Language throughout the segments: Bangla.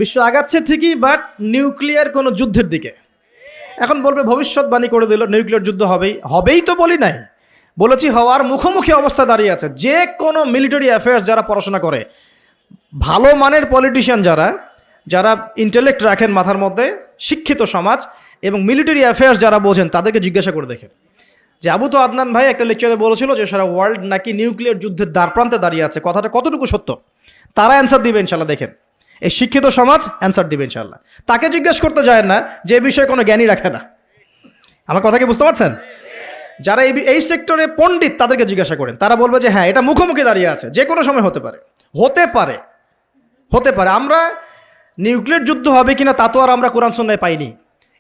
বিশ্ব আগাচ্ছে ঠিকই, বাট নিউক্লিয়ার কোনো যুদ্ধের দিকে। এখন বলবে ভবিষ্যৎবাণী করে দিল নিউক্লিয়ার যুদ্ধ হবেই তো বলি নাই, বলেছি হওয়ার মুখোমুখি অবস্থা দাঁড়িয়ে আছে। যে কোনো মিলিটারি অ্যাফেয়ার্স যারা পড়াশোনা করে, ভালো মানের পলিটিশিয়ান যারা যারা ইন্টেলেক্ট রাখেন মাথার মধ্যে, শিক্ষিত সমাজ এবং মিলিটারি অ্যাফেয়ার্স যারা বোঝেন, তাদেরকে জিজ্ঞাসা করে দেখেন যে আবু তো আদনান ভাই একটা লেকচারে বলেছিল যে সারা ওয়ার্ল্ড নাকি নিউক্লিয়ার যুদ্ধের দ্বারপ্রান্তে দাঁড়িয়ে আছে, কথাটা কতটুকু সত্য? তারা অ্যান্সার দিবে ইনশাল্লাহ। দেখেন, এই শিক্ষিত সমাজ অ্যান্সার দিবে ইনশাল্লাহ। তাকে জিজ্ঞেস করতে যায় না যে বিষয়ে কোনো জ্ঞানই রাখে না। আমার কথা কি বুঝতে পারছেন? যারা এই সেক্টরে পণ্ডিত তাদেরকে জিজ্ঞাসা করেন, তারা বলবে যে হ্যাঁ, এটা মুখোমুখি দাঁড়িয়ে আছে, যে কোনো সময় হতে পারে। আমরা নিউক্লিয়ার যুদ্ধ হবে কিনা তা তো আর আমরা কোরআন সুন্নাহয় পাইনি।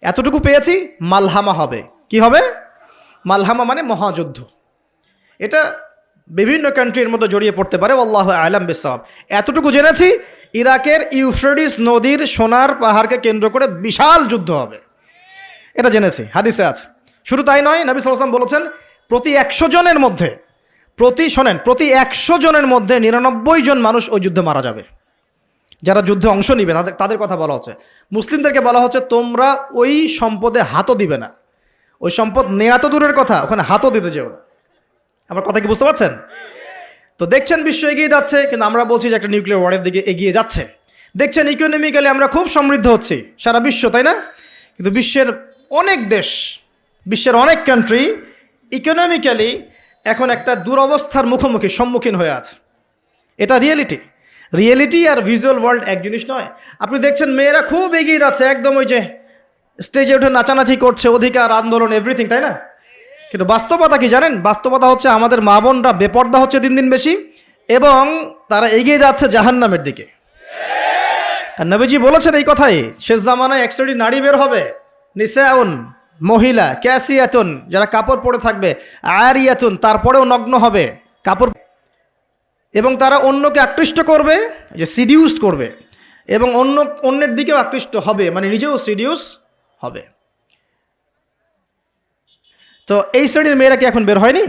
এতটুকু পেয়েছি, মালহামা হবে। কি হবে? মালহামা মানে মহাযুদ্ধ। এটা বিভিন্ন কান্ট্রির মধ্যে জড়িয়ে পড়তে পারে, আল্লাহু আ'লাম বিসসাওয়াব। এতটুকু জেনেছি, ইরাকের ইউফ্রেটিস নদীর সোনার পাহাড়কে কেন্দ্র করে বিশাল যুদ্ধ হবে, এটা জেনেছি, হাদিসে আছে। শুধু তাই নয়, নবী সাল্লাল্লাহু আলাইহি ওয়াসাল্লাম বলেছেন প্রতি 100 জনের মধ্যে 99 জন মানুষ ওই যুদ্ধে মারা যাবে। যারা যুদ্ধে অংশ নিবে তাদের কথা বলা হচ্ছে। মুসলিমদেরকে বলা হচ্ছে তোমরা ওই সম্পদে হাতও দিবে না। ওই সম্পদ নেয়া তো দূরের কথা, ওখানে হাতও দিতে যেও না। আমার কথা কি বুঝতে পারছেন? তো দেখছেন বিশ্ব এগিয়ে যাচ্ছে, কিন্তু আমরা বলছি যে একটা নিউক্লিয়ার ওয়ারের দিকে এগিয়ে যাচ্ছে। দেখছেন ইকোনমিক্যালি আমরা খুব সমৃদ্ধ হচ্ছি, সারা বিশ্ব, তাই না? কিন্তু বিশ্বের অনেক দেশ, বিশ্বের অনেক কান্ট্রি ইকোনমিক্যালি এখন একটা দুরবস্থার সম্মুখীন হয়ে আছে। এটা রিয়েলিটি আর ভিজুয়াল ওয়ার্ল্ড এক জিনিস নয়। আপনি দেখছেন মেয়েরা খুব এগিয়ে যাচ্ছে, একদম ওই যে স্টেজে উঠে নাচানাচি করছে, অধিকার আন্দোলন এভরিথিং, তাই না? কিন্তু বাস্তবতা কি জানেন? বাস্তবতা হচ্ছে আমাদের মা বোনরা বেপর্দা হচ্ছে দিন দিন বেশি, এবং তারা এগিয়ে যাচ্ছে জাহান্নামের দিকে। আর নবীজি বলেছেন এই কথাই, শেষ জামানায় এক শ্রেণীর নারী বের হবে, নিসাউন, মহিলা, ক্যাসিয়াতুন, যারা কাপড় পরে থাকবে, আরিয়াতুন, তারপরেও নগ্ন হবে কাপড়, এবং তারা অন্যকে আকৃষ্ট করবে, যে সিডিউসড করবে, এবং অন্যের দিকেও আকৃষ্ট হবে, মানে নিজেও সিডিউস হবে। তো এই শ্রেণীর মেয়েরা কি এখন বের হয়নি?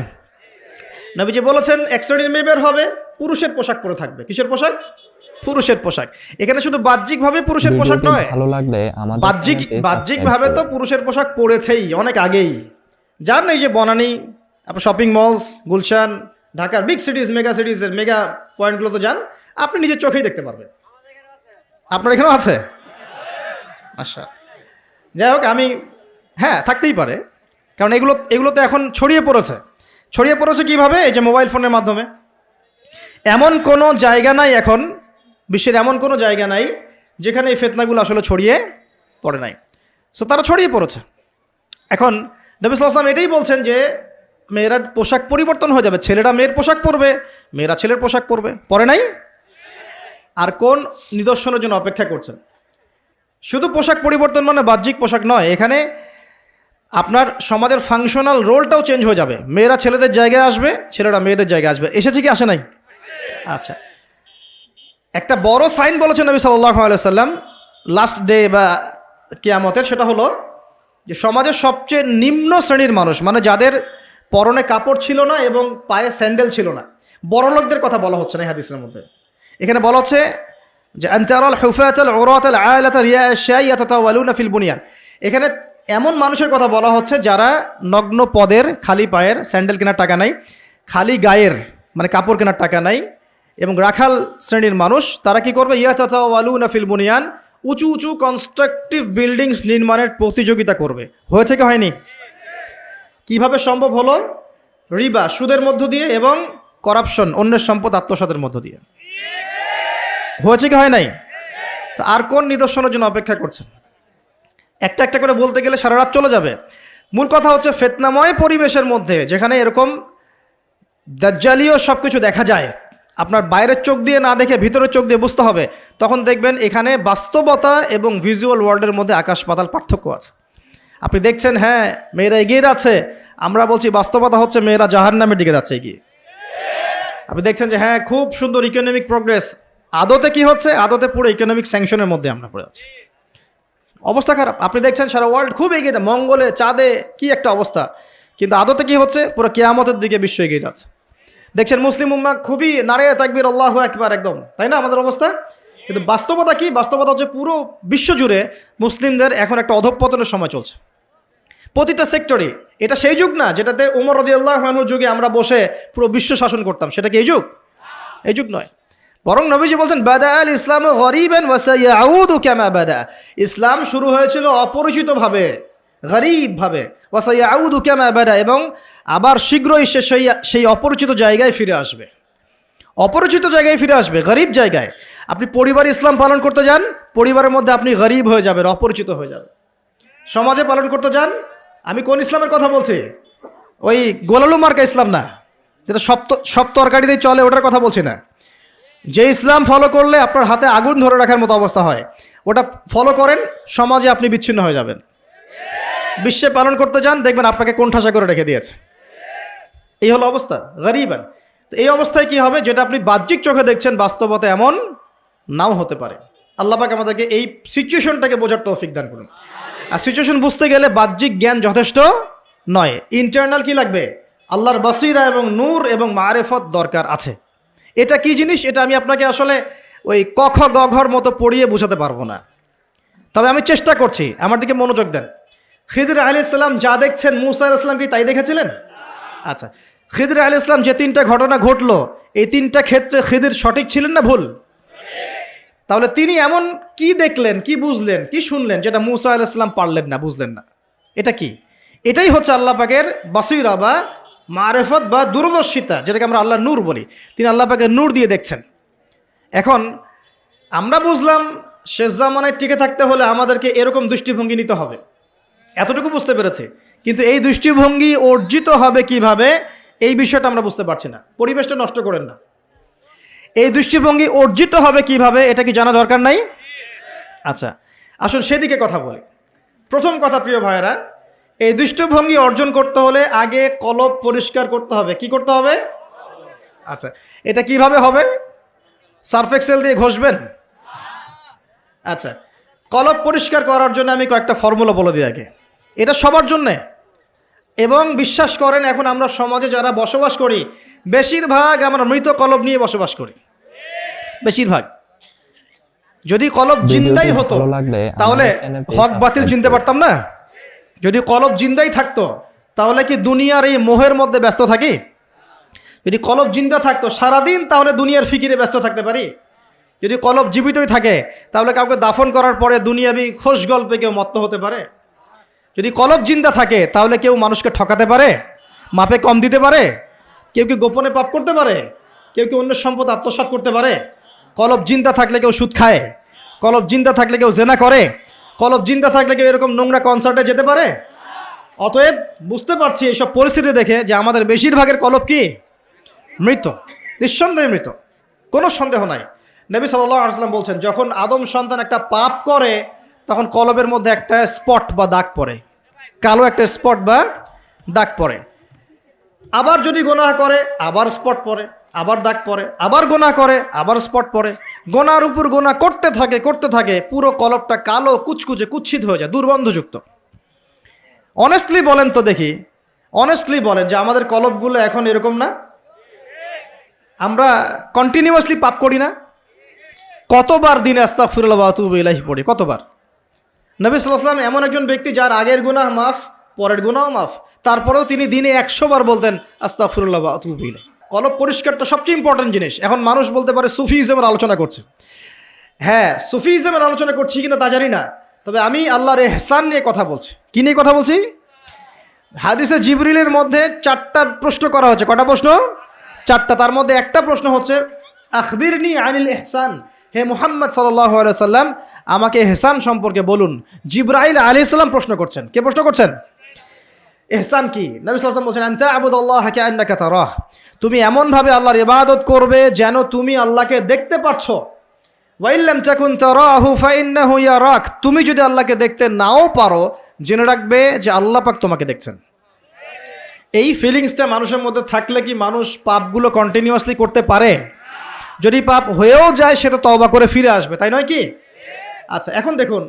নবীজি বলেছেন এক শ্রেণীর মেয়ে বের হবে, পুরুষের পোশাক পরে থাকবে। কিসের পোশাক? পুরুষের পোশাক। এখানে শুধু বাহ্যিকভাবে পুরুষের পোশাক নয়, বাহ্যিকভাবে তো পুরুষের পোশাক পরেছেই অনেক আগেই। যান এই যে বনানী, আপনার শপিং মলস, গুলশান, ঢাকার বিগ সিটিজ, মেগা সিটিজের মেগা পয়েন্টগুলো তো যান, আপনি নিজের চোখেই দেখতে পারবেন। আপনার এখানেও আছে? আচ্ছা, যাই হোক, হ্যাঁ, থাকতেই পারে, কারণ এগুলো তো এখন ছড়িয়ে পড়েছে কিভাবে? এই যে মোবাইল ফোনের মাধ্যমে। এমন কোনো জায়গা নাই এখন, বিশ্বের এমন কোনো জায়গা নাই যেখানে এই ফিতনাগুলো আসলে ছড়িয়ে পড়ে নাই। সো তারা ছড়িয়ে পড়েছে। এখন নবী সাল্লাল্লাহু আলাইহি ওয়াসাল্লাম এটাই বলছেন যে মেয়েরা পোশাক পরিবর্তন হয়ে যাবে, ছেলেরা মেয়ের পোশাক পরবে, মেয়েরা ছেলের পোশাক পরবে। পরে নাই? আর কোন নিদর্শনের জন্য অপেক্ষা করছেন? শুধু পোশাক পরিবর্তন মানে বাহ্যিক পোশাক নয়, এখানে আপনার সমাজের ফাংশনাল রোলটাও চেঞ্জ হয়ে যাবে। মেয়েরা ছেলেদের জায়গায় আসবে, ছেলেরা মেয়েদের জায়গায় আসবে। এসেছে কি আসে নাই? আচ্ছা, একটা বড় সাইন বলেছেন নবী সাল্লাল্লাহু আলাইহি ওয়াসাল্লাম লাস্ট ডে বা কিয়ামতের, সেটা হলো যে সমাজের সবচেয়ে নিম্ন শ্রেণীর মানুষ, মানে যাদের পরনে কাপড় ছিল না এবং পায়ে স্যান্ডেল ছিল না, বড় লোকদের কথা বলা হচ্ছে না এই হাদিসের মধ্যে। এখানে বলা হচ্ছে যে আনতারাল হুফাতাল উরাতাল আলাতা রিয়া আশ-শাই ইয়াতাতাওয়ালুনা ফিল বুনিয়ান। এখানে এমন মানুষের কথা বলা হচ্ছে যারা নগ্ন পদের, খালি পায়ের, স্যান্ডেল কেনার টাকা নাই, খালি গায়ের মানে কাপড় কেনার টাকা নাই, এবং রাখাল শ্রেণীর মানুষ। তারা কি করবে? ইয়াতাতাওয়ালুনা ফিল বুনিয়ান, উঁচু উঁচু কনস্ট্রাকটিভ বিল্ডিংস নির্মাণের প্রতিযোগিতা করবে। হয়েছে কি হয়নি? কিভাবে সম্ভব হলো? রিবা, সুদের মধ্য দিয়ে, এবং করাপশন, অন্যের সম্পদ আত্মসাতের মধ্য দিয়ে। হয়েছে কি হয় নাই? তো আর কোন নিদর্শনের জন্য অপেক্ষা করছেন? একটা একটা করে বলতে গেলে সারা রাত চলে যাবে। মূল কথা হচ্ছে ফিতনাময় পরিবেশের মধ্যে, যেখানে এরকম দাজ্জালীয় সব কিছু দেখা যায়, আপনার বাইরের চোখ দিয়ে না দেখে ভিতরের চোখ দিয়ে বুঝতে হবে, তখন দেখবেন এখানে বাস্তবতা এবং ভিজুয়াল ওয়ার্ল্ডের মধ্যে আকাশ পাতাল পার্থক্য আছে। আপনি দেখছেন হ্যাঁ মেয়েরা এগিয়ে যাচ্ছে, আমরা বলছি বাস্তবতা হচ্ছে মেয়েরা জাহান্নামের দিকে যাচ্ছে এগিয়ে। আপনি দেখছেন যে হ্যাঁ খুব সুন্দর ইকোনমিক প্রোগ্রেস, আদতে কি হচ্ছে? আদতে পুরো ইকোনমিক স্যাংশনের মধ্যে আমরা পড়ে আছি, অবস্থা খারাপ। আপনি দেখছেন সারা ওয়ার্ল্ড খুব এগিয়ে যায়, মঙ্গলে, চাঁদে কি একটা অবস্থা, কিন্তু আদতে কি হচ্ছে? পুরো কিয়ামতের দিকে বিশ্ব এগিয়ে যাচ্ছে। দেখছেন মুসলিম উম্মাহ খুবই নারে তাকবীর, আল্লাহু আকবার একদম, তাই না আমাদের অবস্থা? কিন্তু বাস্তবতা কি? বাস্তবতা হচ্ছে পুরো বিশ্বজুড়ে মুসলিমদের এখন একটা অধঃপতনের সময় চলছে প্রতিটা সেক্টরে। এটা সেই যুগ না যেটাতে ওমর রাদিয়াল্লাহু আনহুর যুগে আমরা বসে পুরো বিশ্ব শাসন করতাম, সেটা কি এই যুগ? এই যুগ নয়। বরং নবীজি বলছেন বাদা আল ইসলাম গরিবান ওয়া সায়াউদু কামা বাদা। ইসলাম শুরু হয়েছিল অপরিচিতভাবে, গরিবভাবে, ওয়া সায়াউদু কামা বাদা, এবং আবার শীঘ্রই সে সেই অপরিচিত জায়গায় ফিরে আসবে। অপরিচিত জায়গায় ফিরে আসবে, গরিব জায়গায়। আপনি পরিবারে ইসলাম পালন করতে যান, পরিবারের মধ্যে আপনি গরিব হয়ে যাবেন, অপরিচিত হয়ে যাবেন। সমাজে পালন করতে যান, আমি কোন ইসলামের কথা বলছি? ওই গোলালু মার্কা ইসলাম না, যেটা সব তরকারিতেই চলে, ওটার কথা বলছি না। যে ইসলাম ফলো করলে আপনার হাতে আগুন ধরে রাখার মতো অবস্থা হয়, ওটা ফলো করেন, সমাজে আপনি বিচ্ছিন্ন হয়ে যাবেন। বিশ্বে পালন করতে যান, দেখবেন আপনাকে কোণঠাসা করে রেখে দিয়েছে। এই হলো অবস্থা, গরিবান। তো এই অবস্থায় কি হবে? যেটা আপনি বাহ্যিক চোখে দেখছেন, বাস্তবতা এমন নাও হতে পারে। আল্লাহ পাক আমাদেরকে এই সিচুয়েশনটাকে বোঝার তৌফিক দান করুন। আর সিচুয়েশন বুঝতে গেলে বাহ্যিক জ্ঞান যথেষ্ট নয়, ইন্টারনাল কি লাগবে? আল্লাহর বাসিরা এবং নূর এবং মারেফত দরকার আছে। এটা কি জিনিস? এটা আমি আপনাকে আসলে ওই ক খ গ ঘর মতো পড়িয়ে বোঝাতে পারবো না, তবে আমি চেষ্টা করছি। আমার দিকে মনোযোগ দেন। খিদির আলাইহিস সালাম যা দেখছেন, মুসা আলাইহিস সালাম কি তাই দেখেছিলেন? আচ্ছা, খিদির আলাইহিস সালাম যে তিনটা ঘটনা ঘটলো, এই তিনটা ক্ষেত্রে খিদির সঠিক ছিলেন না ভুল? তাহলে তিনি এমন কি দেখলেন, কি বুঝলেন, কি শুনলেন যেটা মুসা আলাইহিস সালাম পারলেন না, বুঝলেন না? এটা কি? এটাই হচ্ছে আল্লাহ পাকের বাসিরা বা মারেফত বা দূরদর্শিতা, যেটাকে আমরা আল্লাহ নূর বলি। তিনি আল্লাহ পাকের নূর দিয়ে দেখছেন। এখন আমরা বুঝলাম শেষ জামানায় টিকে থাকতে হলে আমাদেরকে এরকম দৃষ্টিভঙ্গি নিতে হবে, এতটুকু বুঝতে পেরেছি। কিন্তু এই দৃষ্টিভঙ্গি অর্জিত হবে কিভাবে, এই বিষয়টা আমরা বুঝতে পারছি না। পরিবেশটা নষ্ট করেন না। এই দৃষ্টিভঙ্গি অর্জিত হবে কিভাবে, এটা কি জানা দরকার নাই? আচ্ছা, আসুন সেদিকে কথা বলি। প্রথম কথা, প্রিয় ভাইয়েরা, এই দৃষ্টিভঙ্গি অর্জন করতে হলে আগে কলব পরিষ্কার করতে হবে। কি করতে হবে? আচ্ছা, এটা কিভাবে হবে? সার্ফ এক্সেল দিয়ে ঘষবেন? আচ্ছা, কলব পরিষ্কার করার জন্য আমি কয়েকটা ফর্মুলা বলে দিই আগে। এটা সবার জন্যে, এবং বিশ্বাস করেন এখন আমরা সমাজে যারা বসবাস করি, বেশিরভাগ আমরা মৃত কলব নিয়ে বসবাস করি, বেশিরভাগ। যদি কলব জিন্দাই হতো তাহলে হক বাতিল চিনতে পারতাম না। যদি কলব জিন্দাই থাকতো তাহলে কি দুনিয়ার এই মোহের মধ্যে ব্যস্ত থাকি? যদি কলব জিন্দা থাকতো সারাদিন, তাহলে দুনিয়ার ফিকিরে ব্যস্ত থাকতে পারি। যদি কলব জীবিতই থাকে তাহলে কাউকে দাফন করার পরে দুনিয়াবি খোশ গল্পে কেউ মত্ত হতে পারে? যদি কলব জিন্দা থাকে তাহলে কেউ মানুষকে ঠকাতে পারে, মাপে কম দিতে পারে, কেউ কি গোপনে পাপ করতে পারে, কেউ কি অন্যের সম্পদ আত্মসাৎ করতে পারে? কলব জিন্দা থাকলে কেউ সুদ খায়, কলব জিন্দা থাকলে কেউ জেনা করে, কলব জিন্দা থাকলে কেউ এরকম নোংরা কনসার্টে যেতে পারে? অতএব বুঝতে পারছি এইসব পরিস্থিতি দেখে যে আমাদের বেশিরভাগের কলব কি? মৃত, নিঃসন্দেহে মৃত, কোনো সন্দেহ নাই। নবী সাল্লাল্লাহু আলাইহি ওয়াসাল্লাম বলছেন, যখন আদম সন্তান একটা পাপ করে তখন কলবের মধ্যে একটা স্পট বা দাগ পড়ে, কালো একটা স্পট বা দাগ পড়ে। আবার যদি গোনাহ করে আবার স্পট পড়ে, আবার দাগ পড়ে, আবার গোনাহ করে আবার স্পট পড়ে। গোনার উপর গোনাহ করতে থাকে, পুরো কলবটা কালো কুচকুচে কুৎসিত হয়ে যায়, দুর্গন্ধযুক্ত। অনেস্টলি বলেন তো দেখি, অনেস্টলি বলেন যে আমাদের কলবগুলো এখন এরকম না? আমরা কন্টিনিউয়াসলি পাপ করি না? কতবার দিনে আস্তাগফিরুল্লাহ ওয়া আতুবু ইলাইহি পড়ি, কতবার? নবী সাল্লাল্লাহু আলাইহি ওয়াসাল্লাম এমন একজন ব্যক্তি যার আগের গুনাহ মাফ, পরের গুনাহও মাফ, তারপরেও তিনি দিনে 100 বার বলতেন আস্তাগফিরুল্লাহ ওয়া আতুবু ইলাইহি। কলব পরিষ্কারটা সবচেয়ে ইম্পর্টেন্ট জিনিস। এখন মানুষ বলতে পারে সুফিজমের আলোচনা করছে। হ্যাঁ, সুফিজমের আলোচনা করছি কিনা তা জানি না, তবে আমি আল্লাহর ইহসান নিয়ে কথা বলছি। কি নিয়ে কথা বলছি? হাদিসে জিবরিলের মধ্যে 4টা প্রশ্ন করা হচ্ছে। কটা প্রশ্ন? 4টা। তার মধ্যে একটা প্রশ্ন হচ্ছে আখবিরনি আনিল ইহসান, হে মুহাম্মদ সাল্লাল্লাহু আলাইহি সাল্লাম আমাকে ইহসান সম্পর্কে বলুন। জিবরাইল আলাইহিস সালাম প্রশ্ন করছেন। কে প্রশ্ন করছেন? ইহসান কি? নবী সাল্লাল্লাহু আলাইহি ওয়াসাল্লাম বলেন আনতা আবুদাল্লাহ কাআন্নাকা তারাহ, তুমি এমনভাবে আল্লাহর ইবাদত করবে যেন তুমি আল্লাহকে দেখতে পাচ্ছ। ওয়া ইল্লাম তাকুন তারাহু ফাইন্নাহু ইয়ারাক, তুমি যদি আল্লাহকে দেখতে নাও পারো জেনে রাখবে যে আল্লাহ পাক তোমাকে দেখছেন। এই ফিলিংসটা মানুষের মধ্যে থাকলে কি মানুষ পাপগুলো কন্টিনিউয়াসলি করতে পারে? যদি পাপ হয়েও যায় সেটা তওবা করে ফিরে আসবে, তাই নয় কি? আচ্ছা, এখন দেখুন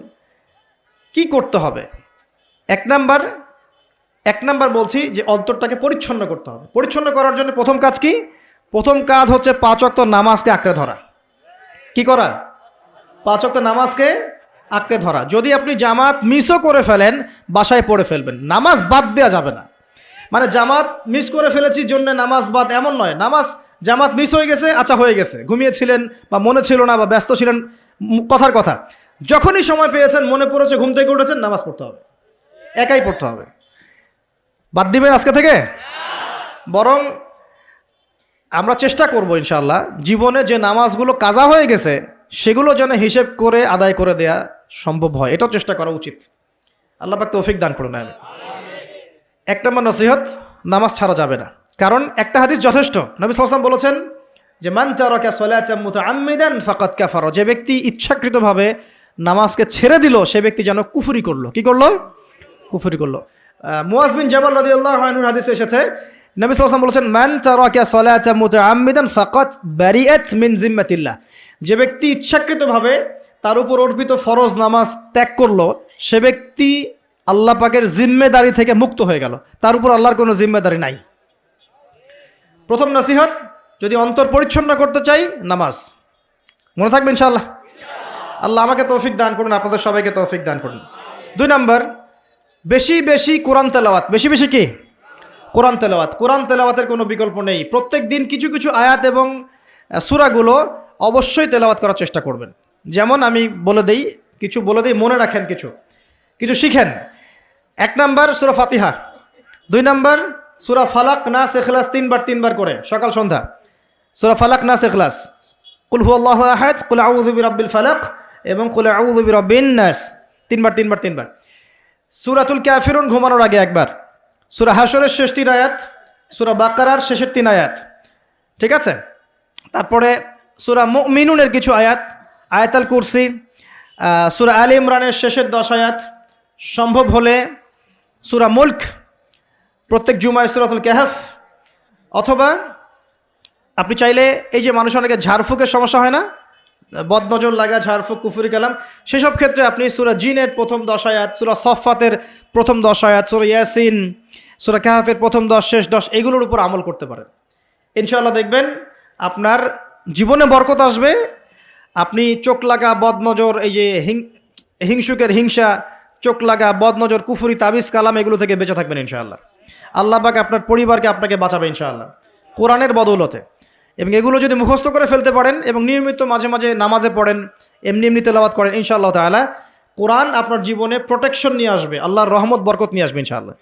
কি করতে হবে। এক নাম্বার বলছি যে অন্তরটাকে পরিচ্ছন্ন করতে হবে। পরিচ্ছন্ন করার জন্য প্রথম কাজ কি? প্রথম কাজ হচ্ছে 5 ওয়াক্ত নামাজকে আঁকড়ে ধরা। কি করা? 5 ওয়াক্ত নামাজকে আঁকড়ে ধরা। যদি আপনি জামাত মিসও করে ফেলেন, বাসায় পড়ে ফেলবেন, নামাজ বাদ দেওয়া যাবে না। মানে জামাত মিস করে ফেলেছি জন্য নামাজ বাদ এমন নয়। নামাজ জামাত মিস হয়ে গেছে, আচ্ছা হয়ে গেছে, ঘুমিয়েছিলেন বা মনে ছিল না বা ব্যস্ত ছিলেন, কথার কথা, যখনই সময় পেয়েছেন, মনে পড়েছে, ঘুম থেকে উঠেছেন, নামাজ পড়তে হবে, একাই পড়তে হবে। বাদ দিবেন আজকে থেকে? বরং আমরা চেষ্টা করব ইনশাআল্লাহ জীবনে যে নামাজগুলো কাজা হয়ে গেছে সেগুলো যেন হিসেব করে আদায় করে দেয়া সম্ভব হয়, এটাও চেষ্টা করা উচিত। আল্লাহ পাক তৌফিক দান করুন। আমি 1 নম্বর নসিহত, নামাজ ছাড়া যাবে না। কারণ একটা হাদিস যথেষ্ট। নবী সাল্লাল্লাহু আলাইহি ওয়াসাল্লাম বলেছেন যে মান তারাকা সালাতাম মুতাআম্মিদান ফাকাদ কাফারা, যে ব্যক্তি ইচ্ছাকৃতভাবে নামাজকে ছেড়ে দিল সে ব্যক্তি যেন কুফরি করলো। কি করলো? কুফরি করলো। মুয়াজ বিন জাবাল রাদিয়াল্লাহু আনহুর হাদিসে এসেছে, নবী সাল্লাল্লাহু আলাইহি ওয়াসাল্লাম বলেছেন মান তারাকা সালাতাম মুতাআম্মিদান ফাকাদ বারিআত মিন জিম্মাতিল্লাহ, যে ব্যক্তি ইচ্ছাকৃতভাবে তার উপর অর্পিত ফরজ নামাজ ত্যাগ করলো সে ব্যক্তি আল্লাহ পাকের জিম্মেদারি থেকে মুক্ত হয়ে গেল, তার উপর আল্লাহর কোনো জিম্মেদারি নাই। প্রথম নসিহত, যদি অন্তর পরিচ্ছন্ন করতে চাই, নামাজ মনে থাকবে ইনশাআল্লাহ। আল্লাহ আমাকে তৌফিক দান করুন, আপনাদের সবাইকে তৌফিক দান করুন। 2 নম্বর, বেশি বেশি কোরআন তেলাওয়াত। বেশি বেশি কি? কোরআন তেলাওয়াত। কোরআন তেলাওয়াতের কোনো বিকল্প নেই। প্রত্যেক দিন কিছু কিছু আয়াত এবং সূরাগুলো অবশ্যই তেলাওয়াত করার চেষ্টা করবেন। যেমন আমি বলে দেই, কিছু বলে দিই, মনে রাখেন, কিছু কিছু শিখেন। 1 নম্বর সূরা ফাতিহা, 2 নম্বর সূরা ফালাক, নাস, ইখলাস 3 বার করে সকাল সন্ধ্যা। সূরা ফালাক, নাস, ইখলাস, কুল হুয়াল্লাহু আহাদ, কুল আউযু বিরাব্বিল ফালাক এবং কুল আউযু বিরাব্বিন নাস 3 বার। সূরাতুল কাফিরুন ঘুমানোর আগে 1 বার। সূরা হাশরের শেষ 3 আয়াত, সূরা বাকারার শেষের 3 আয়াত, ঠিক আছে? তারপরে সূরা মুমিনুনের কিছু আয়াত, আয়াতুল কুরসি, সূরা আলে ইমরানের শেষের 10 আয়াত, সম্ভব হলে সূরা মুলক, প্রত্যেক জুমায় সূরাতুল কাহফ, অথবা আপনি চাইলে এই যে মানুষ অনেকে ঝাড়ফুঁকের সমস্যা হয় না, বদনজর লাগা, ঝাড়ফুঁক, কুফরি কালাম, সেসব ক্ষেত্রে আপনি সূরা জিনের প্রথম 10 আয়াত, সূরা সফফাতের প্রথম 10 আয়াত, সূরা ইয়াসিন, সূরা কাহফের প্রথম 10 শেষ 10 এগুলোর উপর আমল করতে পারেন। ইনশাআল্লাহ দেখবেন আপনার জীবনে বরকত আসবে। আপনি চোখ লাগা, বদনজর, এই যে হিংসুকের হিংসা, চোখ লাগা, বদনজর, কুফরি, তাবিজ, কালাম এগুলো থেকে বেঁচে থাকবেন ইনশাআল্লাহ। আল্লাহ পাক আপনার পরিবারকে, আপনাকে বাঁচাবে ইনশাআল্লাহ কোরআনের বদৌলতে। এবং এগুলো যদি মুখস্থ করে ফেলতে পারেন এবং নিয়মিত মাঝে মাঝে নামাজে পড়েন, এমনি তেলাওয়াত করেন, ইনশাআল্লাহ তাআলা কোরআন আপনার জীবনে প্রোটেকশন নিয়ে আসবে, আল্লাহর রহমত বরকত নিয়ে আসবে ইনশাআল্লাহ।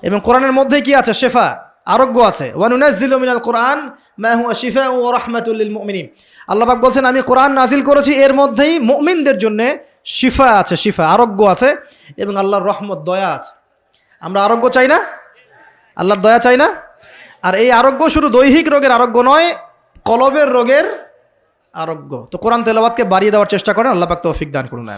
এবং কোরআনের মধ্যে কি আছে? শেফা, আরোগ্য আছে। ওয়া নুনাজ্জিলু মিনাল কোরআন মা হুয়া শিফাউ ওয়া রাহমাতুল লিল মুমিনিন। আল্লাহ পাক বলছেন আমি কোরআন নাজিল করেছি, এর মধ্যেই মুমিনদের জন্য শিফা আছে, শিফা, আরোগ্য আছে এবং আল্লাহর রহমত, দয়া আছে। আমরা আরোগ্য চাই না? আল্লাহর দয়া চাই না? আর এই আরোগ্য শুধু দৈহিক রোগের আরোগ্য নয়, কলবের রোগের আরোগ্য। তো কোরআন তেলাওয়াতকে বাড়িয়ে দেওয়ার চেষ্টা করেন, আল্লাহ পাক তৌফিক দান করুন।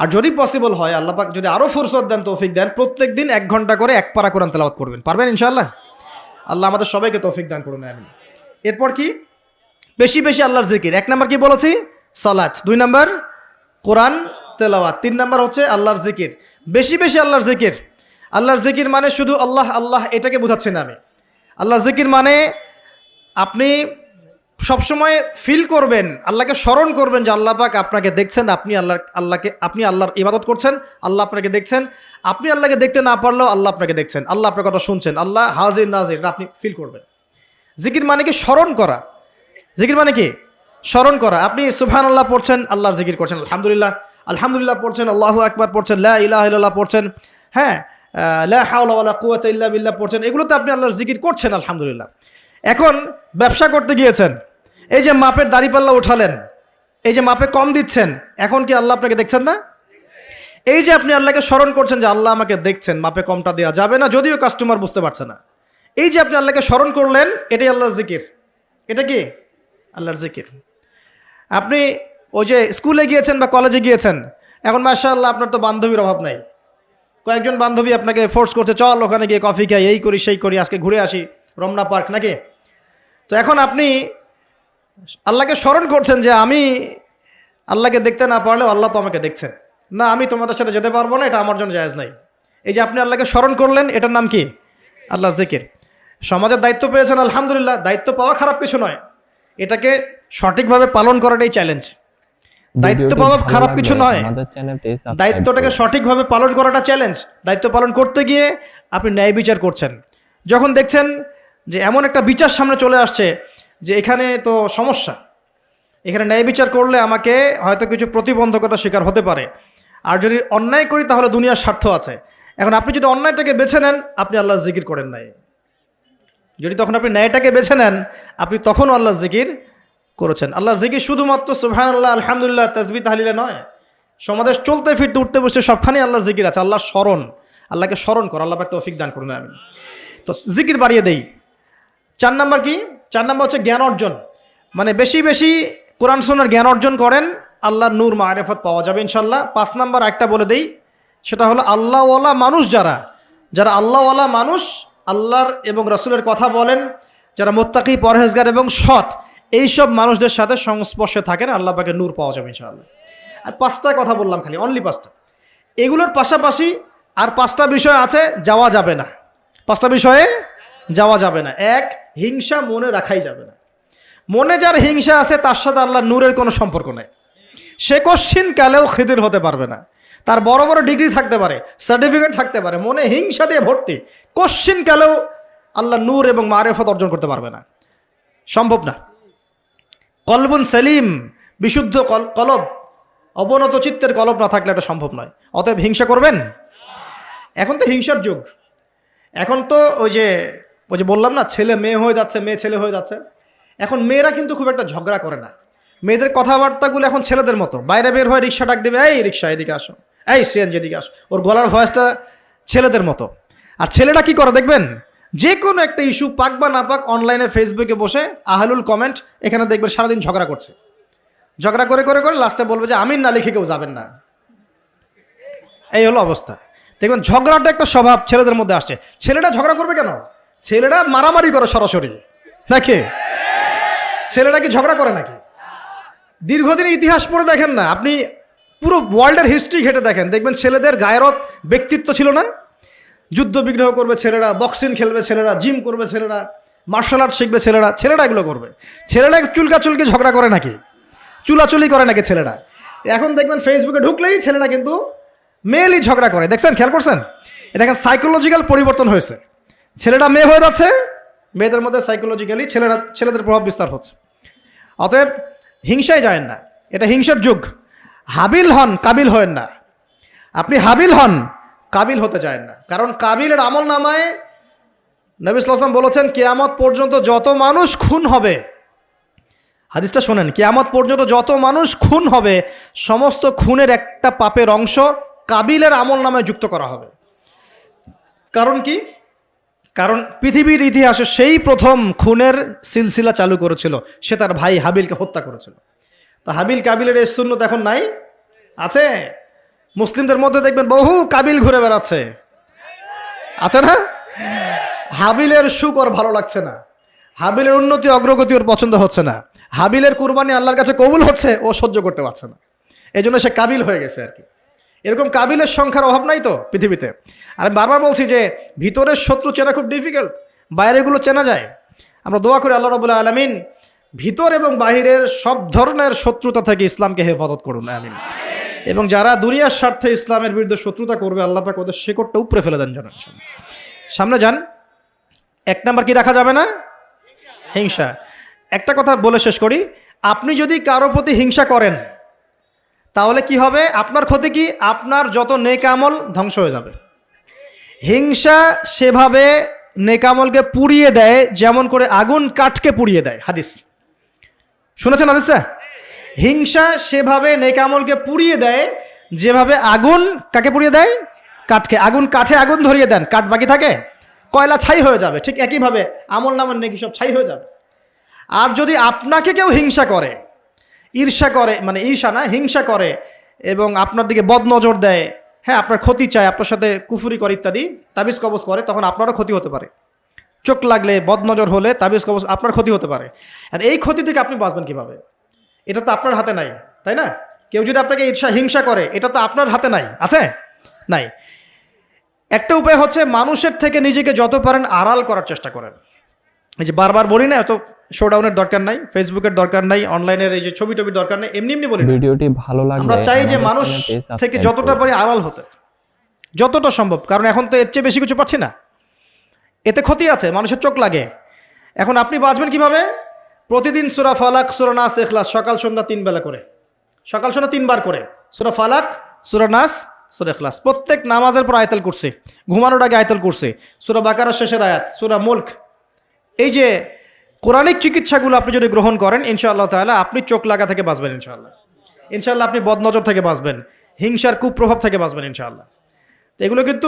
আর যদি পসিবল হয়, আল্লাহ পাক যদি আরো ফুরসত দেন, তৌফিক দেন, প্রত্যেক দিন 1 ঘন্টা করে 1 পারা কোরআন তেলাওয়াত করবেন। পারবেন ইনশাআল্লাহ? আল্লাহ আমাদের সবাইকে তৌফিক দান করুন। আমিন। এরপর কি? বেশি বেশি আল্লাহর জিকির। 1 নম্বর কি বলেছি? সালাত। 2 নম্বর কোরআন তেলাওয়াত। 3 নম্বর হচ্ছে আল্লাহর জিকির। বেশি বেশি আল্লাহর জিকির। আল্লাহর জিকির মানে শুধু আল্লাহ আল্লাহ এটাকে বোঝাচ্ছি না আমি। আল্লাহর জিকির মানে আপনি সবসময় ফিল করবেন, আল্লাহকে স্মরণ করবেন যে আল্লাহ পাক আপনাকে দেখছেন, আপনি আল্লাহর ইবাদত করছেন, আল্লাহ আপনাকে দেখছেন। আপনি আল্লাহকে দেখতে না পারলেও আল্লাহ আপনাকে দেখছেন, আল্লাহ আপনার কথা শুনছেন, আল্লাহ হাজির নাজির, আপনি ফিল করবেন। জিকির মানে কি? স্মরণ করা। জিকির মানে কি? স্মরণ করা। আপনি সুবহানাল্লাহ পড়ছেন, আল্লাহর জিকির করছেন, আলহামদুলিল্লাহ আলহামদুলিল্লাহ পড়ছেন, আল্লাহু আকবার পড়ছেন, লা ইলাহা ইল্লাল্লাহ পড়ছেন, হ্যাঁ, লা হাওলা ওয়ালা কুওয়াতা ইল্লা বিল্লাহ পড়ছেন, এগুলোতে আপনি আল্লাহর জিকির করছেন, আলহামদুলিল্লাহ। এখন ব্যবসা করতে গিয়েছেন, এই যে মাপের দাড়িপাল্লা উঠালেন, এই যে মাপে কম দিচ্ছেন, এখন কি আল্লাহ আপনাকে দেখছেন না? এই যে আপনি আল্লাহকে স্মরণ করছেন যে আল্লাহ আমাকে দেখছেন, মাপে কমটা দেওয়া যাবে না, যদিও কাস্টমার বুঝতে পারছে না। এই যে আপনি আল্লাহকে স্মরণ করলেন, এটাই আল্লাহর জিকির। এটা কি? আল্লাহর জিকির। আপনি ওই যে স্কুলে গিয়েছেন বা কলেজে গিয়েছেন, এখন মাশাআল্লাহ আপনার তো বান্ধবীর অভাব নাই, কয়েকজন বান্ধবী আপনাকে ফোর্স করছে, চল ওখানে গিয়ে কফি খাই, এই করি সেই করি, আজকে ঘুরে আসি রমনা পার্ক, নাকি? তো এখন আপনি আল্লাহকে স্মরণ করছেন যে আমি আল্লাহকে দেখতে না পারলেও আল্লাহ তো আমাকে দেখছেন, না আমি তোমাদের সাথে যেতে পারবো না, এটা আমার জন্য জায়েজ নাই। এই যে আপনি আল্লাহকে স্মরণ করলেন, এটার নাম কি? আল্লাহর জিকির। সমাজের দায়িত্ব পেয়েছেন, আলহামদুলিল্লাহ, দায়িত্ব পাওয়া খারাপ কিছু নয়, এটাকে সঠিকভাবে পালন করাটাই চ্যালেঞ্জ। দায়িত্ব ভিডিওটি পাওয়া ভালো খারাপ লাগলে কিছু নয়, আমাদের চ্যানেলটি সাবস্ক্রাইব দায়িত্বটাকে করুন। সঠিকভাবে পালন করাটা চ্যালেঞ্জ। দায়িত্ব পালন করতে গিয়ে আপনি ন্যায় বিচার করছেন, যখন দেখছেন যে এমন একটা বিচার সামনে চলে আসছে যে এখানে তো সমস্যা, এখানে ন্যায় বিচার করলে আমাকে হয়তো কিছু প্রতিবন্ধকতা শিকার হতে পারে, আর যদি অন্যায় করি তাহলে দুনিয়ার স্বার্থ আছে। এখন আপনি যদি অন্যায়টাকে বেছে নেন, আপনি আল্লাহ জিকির করেন নাই। যদি তখন আপনি ন্যায়টাকে বেছে নেন, আপনি তখনও আল্লাহ জিকির করেছেন। আল্লাহ জিকির শুধুমাত্র সুবহানাল্লাহ, আলহামদুলিল্লাহ, তাসবিহ তাহলিলে নয়, সমাজে চলতে ফিরতে উঠতে বসতে সবখানে আল্লাহ জিকির আছে। আল্লাহ স্মরণ, আল্লাহকে স্মরণ কর, আল্লাহ পাক তৌফিক দান করুন। আমি তো জিকির বাড়িয়ে দেই। 4 নাম্বার কি? 4 নাম্বার হচ্ছে জ্ঞান অর্জন, মানে বেশি বেশি কোরআন সুন্নাহর জ্ঞান অর্জন করেন, আল্লাহর নূর মারিফত পাওয়া যাবে ইনশাল্লাহ। 5 নাম্বার একটা বলে দেই, সেটা হলো আল্লাহওয়ালা মানুষ, যারা আল্লাহওয়ালা মানুষ, আল্লাহর এবং রাসূলের কথা বলেন, যারা মুত্তাকি, পরহেজগার এবং সৎ, এইসব মানুষদের সাথে সংস্পর্শে থাকেন, আল্লাহ পাকের নূর পাওয়া যাবে ইনশাআল্লাহ। আর 5টা কথা বললাম, খালি অনলি 5টা। এগুলোর পাশাপাশি আর 5টা বিষয় আছে, যাওয়া যাবে না। 5টা বিষয়ে যাওয়া যাবে না। 1, হিংসা মনে রাখাই যাবে না। মনে যার হিংসা আছে তার সাথে আল্লাহর নূরের কোনো সম্পর্ক নেই। সে কোশ্চিন কালেও খিদির হতে পারবে না। তার বড় বড় ডিগ্রি থাকতে পারে, সার্টিফিকেট থাকতে পারে, মনে হিংসা দিয়ে ভর্তি, কোশ্চিন কালেও আল্লাহ নূর এবং মারিফত অর্জন করতে পারবে না, সম্ভব না। কলবুন সেলিম, বিশুদ্ধ কলব, অবনত চিত্তের কলব না থাকলে এটা সম্ভব নয়। অতএব হিংসা করবেন। এখন তো হিংসার যুগ, এখন তো ওই যে বললাম না, ছেলে মেয়ে হয়ে যাচ্ছে, মেয়ে ছেলে হয়ে যাচ্ছে। এখন মেয়েরা কিন্তু খুব একটা ঝগড়া করে না, মেয়েদের কথাবার্তাগুলো এখন ছেলেদের মতো। বাইরে বের হয়ে রিক্সা ডাক দেবে, এই রিক্সা এদিকে আসো, এই সিএনজি এদিকে আসো, ওর গলার ভয়েসটা ছেলেদের মতো। আর ছেলেটা কি করে দেখবেন, যে কোনো একটা ইস্যু পাক বা না পাক, অনলাইনে ফেসবুকে বসে আহলুল কমেন্ট, এখানে দেখবেন সারাদিন ঝগড়া করছে। ঝগড়া করে করে করে লাস্টে বলবে যে আমিন না লিখে কেউ যাবেন না। এই হলো অবস্থা। দেখবেন ঝগড়াটা একটা স্বভাব ছেলেদের মধ্যে আসছে। ছেলেটা ঝগড়া করবে কেন? ছেলেরা মারামারি করে সরাসরি নাকি? ছেলেরা কি ঝগড়া করে নাকি? দীর্ঘদিনের ইতিহাস পড়ে দেখেন না আপনি, পুরো ওয়ার্ল্ডের হিস্ট্রি ঘেটে দেখেন, দেখবেন ছেলেদের গায়রত, ব্যক্তিত্ব ছিল না? যুদ্ধ বিগ্রহ করবে ছেলেরা, বক্সিং খেলবে ছেলেরা, জিম করবে ছেলেরা, মার্শাল আর্ট শিখবে ছেলেরা এগুলো করবে। ছেলেরা চুলকাচুলকি ঝগড়া করে নাকি? চুলাচুলি করে নাকি ছেলেরা? এখন দেখবেন ফেসবুকে ঢুকলেই ছেলেরা কিন্তু মেয়েলি ঝগড়া করে। দেখছেন, খেয়াল করছেন? এ দেখেন সাইকোলজিক্যাল পরিবর্তন হয়েছে। ছেলেটা মেয়ে হয়ে যাচ্ছে, মেয়েদের মধ্যে সাইকোলজিক্যালি ছেলেদের প্রভাব বিস্তার হচ্ছে। অতএব হিংসায় যায়েন না, এটা হিংসার যুগ। হাবিল হন, কাবিল হয়েন না। আপনি হাবিল হন, কাবিল হতে চান না। কারণ কাবিলের আমল নামায় নবী সাল্লাল্লাহু আলাইহি ওয়াসাল্লাম বলেছেন, কিয়ামত পর্যন্ত যত মানুষ খুন হবে, হাদিসটা শোনেন, কিয়ামত পর্যন্ত যত মানুষ খুন হবে, সমস্ত খুনের একটা পাপের অংশ কাবিলের আমল নামায় যুক্ত করা হবে। কারণ কি? কারণ পৃথিবীর ইতিহাসে সেই প্রথম খুনের সিলসিলা চালু করেছিল, সে তার ভাই হাবিলকে হত্যা করেছিল। তা হাবিল কাবিলের এই সুন্নত এখন নাই? আছে। মুসলিমদের মধ্যে দেখবেন বহু কাবিল ঘুরে বেড়াচ্ছে, আছে না? হাবিলের সুখ ওর ভালো লাগছে না, হাবিলের উন্নতি অগ্রগতি ওর পছন্দ হচ্ছে না, হাবিলের কুরবানি আল্লাহর কাছে কবুল হচ্ছে, ও সহ্য করতে পারছে না, এই জন্য সে কাবিল হয়ে গেছে আর কি। এরকম কাবিলের সংখ্যার অভাব নাই তো পৃথিবীতে। আর আমি বারবার বলছি যে ভিতরের শত্রু চেনা খুব ডিফিকাল্ট, বাইরেগুলো চেনা যায়। আমরা দোয়া করি আল্লাহ রাব্বুল আলামিন ভিতর এবং বাহিরের সব ধরনের শত্রুতা থেকে ইসলামকে হেফাজত করুন, আমিন। এবং যারা দুনিয়ার স্বার্থে ইসলামের বিরুদ্ধে শত্রুতা করবে, আল্লাহ পাক ওদের শেকড়টা উপরে ফেলে দেন যেন। সামনে যান। 1 নাম্বার কি রাখা যাবে না? হিংসা। একটা কথা বলে শেষ করি, আপনি যদি কারো প্রতি হিংসা করেন তাহলে কি হবে? আপনার ক্ষতি কি? আপনার যত নেক আমল ধ্বংস হয়ে যাবে। হিংসা সেভাবে নেক আমলকে পুড়িয়ে দেয় যেমন করে আগুন কাঠকে পুড়িয়ে দেয়। হাদিস শুনেছেন হাদিসটা? হিংসা সেভাবে নেক আমলকে পুড়িয়ে দেয় যেভাবে আগুন কাকে পুড়িয়ে দেয়? কাঠকে। কাঠে আগুন ধরিয়ে দেন, কাঠ বাকি থাকে, কয়লা ছাই হয়ে যাবে। ঠিক একইভাবে আমল নামের নেকি সব ছাই হয়ে যাবে। আর যদি আপনাকে কেউ হিংসা করে, ঈর্ষা করে, মানে ঈর্ষা না, হিংসা করে এবং আপনার দিকে বদনজর দেয়, হ্যাঁ, আপনার ক্ষতি চায়, আপনার সাথে কুফুরি করে ইত্যাদি, তাবিজ কবজ করে, তখন আপনারও ক্ষতি হতে পারে। চোখ লাগলে, বদনজর হলে, তাবিজ কবজ, আপনার ক্ষতি হতে পারে। আর এই ক্ষতি থেকে আপনি বাঁচবেন কিভাবে? এটা তো আপনার হাতে নাই, তাই না? কেউ যদি আপনাকে হিংসা করে, এটা তো আপনার হাতে নাই, আছে? নাই। একটা উপায় হচ্ছে মানুষের থেকে নিজেকে যত পারেন আড়াল করার চেষ্টা করেন। এই যে বারবার বলি না, এত শোডাউনের দরকার নাই, ফেসবুকের দরকার নাই, অনলাইনের এই যে ছবি টবির দরকার নেই, এমনি এমনি বলি না। ভিডিওটি ভালো লাগলে আমরা চাই যে আমাদের মানুষ চ্যানেলটি থেকে সাবস্ক্রাইব যতটা করুন। পারি আড়াল হতে, যতটা সম্ভব, কারণ এখন তো এর চেয়ে বেশি কিছু পাচ্ছি না। এতে ক্ষতি আছে, মানুষের চোখ লাগে। এখন আপনি বাঁচবেন কিভাবে? প্রতিদিন সূরা ফালাক, সূরা নাস, ইখলাস সকাল সন্ধ্যা 3 বেলা করে, সকাল সন্ধ্যা 3 বার করে সূরা ফালাক, সূরা নাস, সূরা ইখলাস। প্রত্যেক নামাজের পর আয়াতুল কুরসি, ঘুমানোর আগে আয়াতুল কুরসি, সূরা বাকারার শেষের আয়াত, সূরা মুলক। এই যে কোরআনিক চিকিৎসাগুলো আপনি যদি গ্রহণ করেন, ইনশাআল্লাহ তাআলা আপনি চোখ লাগা থেকে বাঁচবেন ইনশাআল্লাহ। ইনশাআল্লাহ আপনি বদনজর থেকে বাঁচবেন, হিংসার কুপ্রভাব থেকে বাঁচবেন ইনশাআল্লাহ। তো এগুলো কিন্তু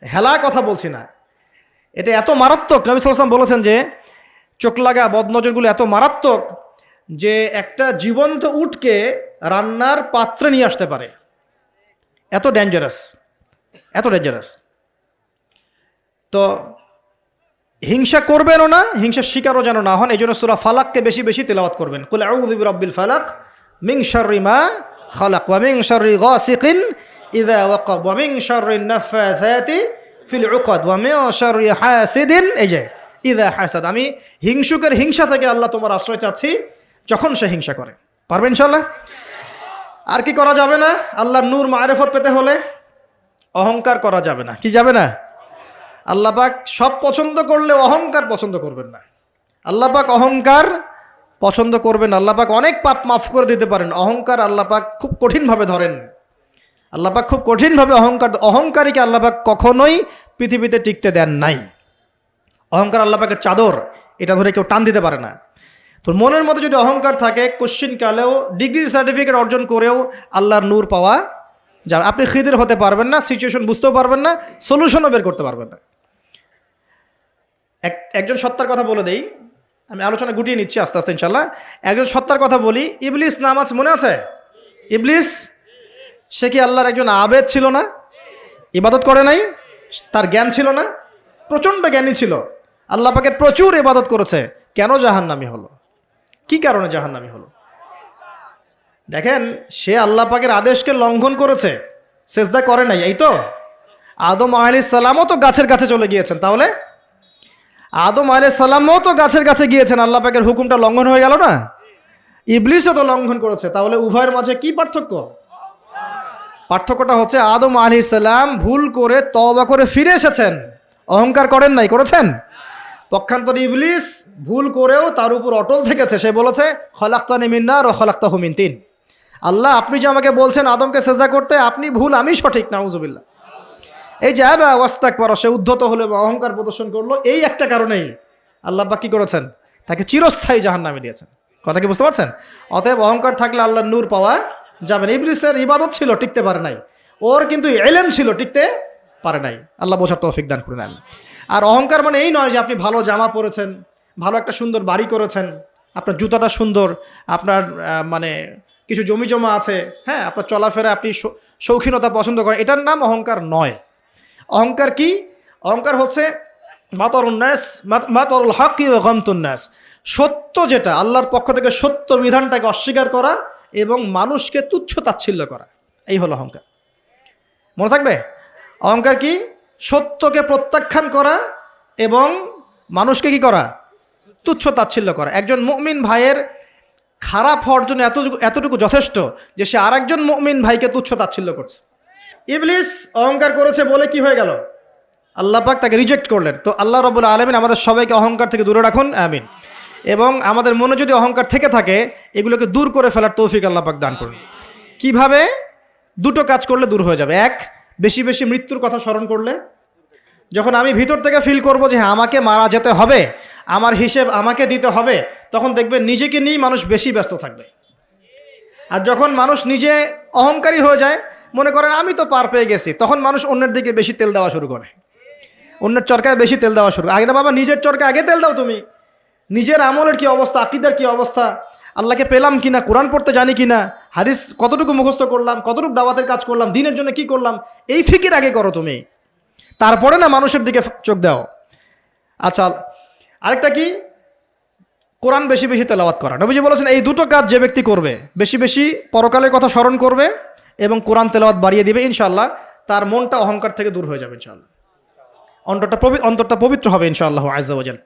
হেলা কথা বলছি না, এটা এত মারাত্মক। নবী সাল্লাল্লাহু আলাইহি ওয়াসাল্লাম বলেছেন যে চোখ লাগা বদনজরগুলো এত মারাত্মক যে একটা জীবন্ত উটকে রান্নার পাত্রে নিয়ে আসতে পারে। এত ডেঞ্জারাস, এত ডেঞ্জারাস। তো হিংসা করবেনও না, হিংসার শিকারও যেন না হন। এই জন্য সূরা ফালাককে বেশি বেশি তিলাওয়াত করবেন। কুল আউযু বিরাব্বিল ফালাক মিন শাররি মা খালাক ওয়া মিন শাররি গাসিকিন ইযা ওয়াকাব ওয়া মিন শাররিন নাফাসাতি ফিল উকাদ ওয়া মিন শাররি হাসিদিন এই যে ইযা হাসাদ। আমি হিংসুকের হিংসা থেকে আল্লাহ তোমার আশ্রয় চাচ্ছি যখন সে হিংসা করে। পারবেন ইনশাআল্লাহ? আর কি করা যাবে না? আল্লাহর নূর মারিফত পেতে হলে অহংকার করা যাবে না। কি যাবে না? আল্লাহ পাক সব পছন্দ করলে অহংকার পছন্দ করবেন না। আল্লাহ পাক অহংকার পছন্দ করবেন। আল্লাহ পাক অনেক পাপ মাফ করে দিতে পারেন, অহংকার আল্লাহ পাক খুব কঠিনভাবে ধরেন। আল্লাহ পাক খুব কঠিনভাবে অহংকারীকে আল্লাহ পাক কখনোই পৃথিবীতে টিকতে দেন নাই। অহংকার আল্লাহ পাকের চাদর, এটা ধরে কেউ টান দিতে পারে না। তো মনের মধ্যে যদি অহংকার থাকে, কোশ্চিন কালেও ডিগ্রি সার্টিফিকেট অর্জন করেও আল্লাহর নূর পাওয়া যাবে। আপনি খিদির হতে পারবেন না, সিচুয়েশন বুঝতেও পারবেন না, সলিউশনও বের করতে পারবেন না। একজন সত্তার কথা বলে দেই, আমি আলোচনা গুটিয়ে নিচ্ছি আস্তে আস্তে ইনশাল্লাহ। একজন সত্তার কথা বলি, ইবলিস নাম আছে, মনে আছে? ইবলিস, সে কি আল্লাহর একজন আবেদ ছিল না? ইবাদত করে নাই? তার জ্ঞান ছিল না? প্রচণ্ড জ্ঞানী ছিল, আল্লাহ পাকের প্রচুর ইবাদত করেছে। কেন জাহান্নামী হলো? কি কারণে জাহান্নামী হলো? দেখেন, সে আল্লাহ পাকের আদেশকে লঙ্ঘন করেছে, সেজদা করে নাই। এই তো আদম আলাইহিস সালামও তো গাছের কাছে চলে গিয়েছেন, তাহলে আদম আলাইহিস সালামও তো গাছের কাছে গিয়েছেন, আল্লাহ পাকের হুকুমটা লঙ্ঘন হয়ে গেল না? ইবলিসও তো লঙ্ঘন করেছে, তাহলে উভয়ের মাঝে কি পার্থক্য? পার্থক্যটা হচ্ছে আদম আলাইহিস সালাম ভুল করে তওবা করে ফিরে এসেছেন, অহংকার করেন নাই, করেছেন? পক্ষান্তরে ইবলিস ভুল করেও তার উপর অটল থেকেছে। সে বলেছে খলাকতানি মিন নার ওয়া খলাকতাহু মিন তিন। আল্লাহ, আপনি যে আমাকে বলছেন আদমকে সেজদা করতে, আপনি ভুল, আমি সঠিক। নাউজুবিল্লাহ। এই যে আবা ওয়াস্তাকবার, সে উদ্ধত হলো এবং অহংকার প্রদর্শন করলো, এই একটা কারণেই আল্লাহ পাক কি করেছেন? তাকে চিরস্থায়ী জাহান্নামে দিয়েছেন। কথা কি বুঝতে পারছেন? অতএব অহংকার থাকলে আল্লাহর নূর পাওয়া যাবে না। ইবলিসের ইবাদত ছিল, টিকতে পারে নাই। ওর কিন্তু ইলম ছিল, টিকতে পারে নাই। আল্লাহ বোঝার তৌফিক দান করুন। আমি আর অহংকার মানে এই নয় যে আপনি ভালো জামা পরেছেন, ভালো একটা সুন্দর বাড়ি করেছেন, আপনার জুতাটা সুন্দর, আপনার মানে কিছু জমি জমা আছে, হ্যাঁ, আপনার চলাফেরা আপনি শৌখিনতা পছন্দ করেন, এটার নাম অহংকার নয়। অহংকার কি? অহংকার হচ্ছে মাতারুল হাক্কি ওয়া গামতুন নাস, সত্য যেটা আল্লাহর পক্ষ থেকে সত্য বিধানটাকে অস্বীকার করা এবং মানুষকে তুচ্ছ তাচ্ছিল্য করা, এই হলো অহংকার। মনে থাকবে? অহংকার কি? সত্যকে প্রত্যাখ্যান করা এবং মানুষকে কি করা? তুচ্ছ তাচ্ছিল্য করা। একজন মুমিন ভাইয়ের খারাপ হওয়ার জন্য এতটুকু যথেষ্ট যে সে আরেকজন মুমিন ভাইকে তুচ্ছ তাচ্ছিল্য করছে। ইবলিস অহংকার করেছে বলে কি হয়ে গেল? আল্লাহ পাক তাকে রিজেক্ট করলেন। তো আল্লাহ রাব্বুল আলামিন আমাদের সবাইকে অহংকার থেকে দূরে রাখুন, আমিন। এবং আমাদের মনে যদি অহংকার থেকে থাকে, এগুলোকে দূর করে ফেলার তৌফিক আল্লাহ পাক দান করুন। কিভাবে? দুটো কাজ করলে দূর হয়ে যাবে। এক, বেশি বেশি মৃত্যুর কথা স্মরণ করলে, যখন আমি ভিতর থেকে ফিল করব যে হ্যাঁ আমাকে মারা যেতে হবে, আমার হিসেব আমাকে দিতে হবে, তখন দেখবে নিজেকে নিয়েই মানুষ বেশি ব্যস্ত থাকবে। আর যখন মানুষ নিজে অহংকারী হয়ে যায়, মনে করেন আমি তো পার পেয়ে গেছি, তখন মানুষ অন্যের দিকে বেশি তেল দেওয়া শুরু করে, অন্যের চরকায় বেশি তেল দেওয়া শুরু। আগে না বাবা, নিজের চরকায় আগে তেল দাও। তুমি নিজের আমলের কি অবস্থা, আকীদার কি অবস্থা, আল্লাহকে পেলাম কিনা, কোরআন পড়তে জানি কিনা, হাদিস কতটুকু মুখস্থ করলাম, কতটুকু দাওয়াতের কাজ করলাম, দিনের জন্য কি করলাম, এই ফিকির আগে করো তুমি, তারপরে না মানুষের দিকে চোখ দাও। আচ্ছা, আরেকটা কি? কোরআন বেশি বেশি তেলাওয়াত করা। নবীজি বলেছেন এই দুটো কাজ যে ব্যক্তি করবে, বেশি বেশি পরকালের কথা স্মরণ করবে এবং কোরআন তেলাওয়াত বাড়িয়ে দিবে, ইনশাআল্লাহ তার মনটা অহংকার থেকে দূর হয়ে যাবে ইনশাআল্লাহ, অন্তরটা পবিত্র হবে ইনশাআল্লাহ আযজা ওয়া জাল।